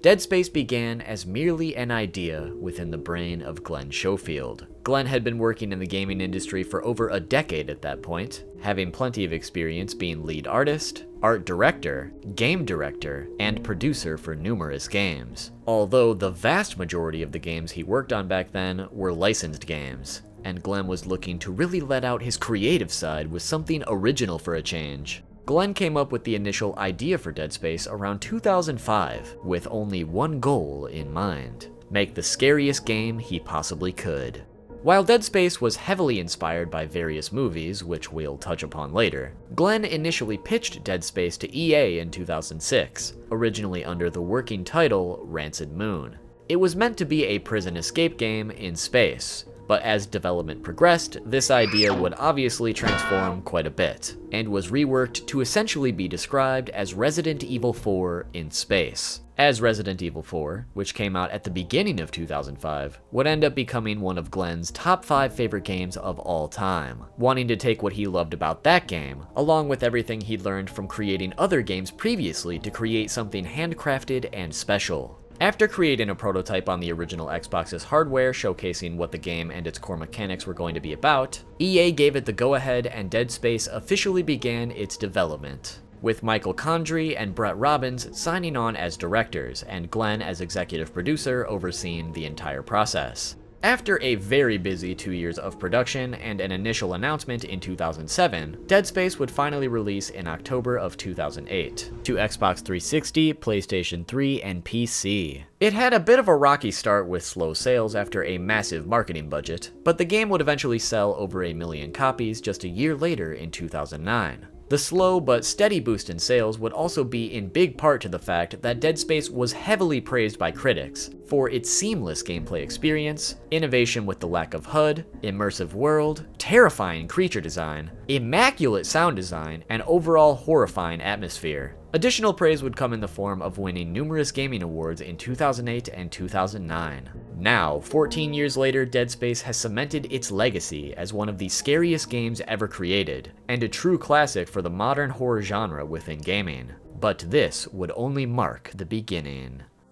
Dead Space began as merely an idea within the brain of Glenn Schofield. Glenn had been working in the gaming industry for over a decade at that point, having plenty of experience being lead artist, art director, game director, and producer for numerous games. Although the vast majority of the games he worked on back then were licensed games, and Glenn was looking to really let out his creative side with something original for a change. Glenn came up with the initial idea for Dead Space around 2005, with only one goal in mind: make the scariest game he possibly could. While Dead Space was heavily inspired by various movies, which we'll touch upon later, Glenn initially pitched Dead Space to EA in 2006, originally under the working title Rancid Moon. It was meant to be a prison escape game in space, but as development progressed, this idea would obviously transform quite a bit, and was reworked to essentially be described as Resident Evil 4 in space. As Resident Evil 4, which came out at the beginning of 2005, would end up becoming one of Glenn's top 5 favorite games of all time, wanting to take what he loved about that game, along with everything he'd learned from creating other games previously to create something handcrafted and special. After creating a prototype on the original Xbox's hardware showcasing what the game and its core mechanics were going to be about, EA gave it the go-ahead and Dead Space officially began its development, with Michael Condrey and Brett Robbins signing on as directors and Glenn as executive producer overseeing the entire process. After a very busy 2 years of production and an initial announcement in 2007, Dead Space would finally release in October of 2008 to Xbox 360, PlayStation 3, and PC. It had a bit of a rocky start with slow sales after a massive marketing budget, but the game would eventually sell over 1 million copies just a year later in 2009. The slow but steady boost in sales would also be in big part to the fact that Dead Space was heavily praised by critics for its seamless gameplay experience, innovation with the lack of HUD, immersive world, terrifying creature design, immaculate sound design, and overall horrifying atmosphere. Additional praise would come in the form of winning numerous gaming awards in 2008 and 2009. Now, 14 years later, Dead Space has cemented its legacy as one of the scariest games ever created, and a true classic for the modern horror genre within gaming. But this would only mark the beginning.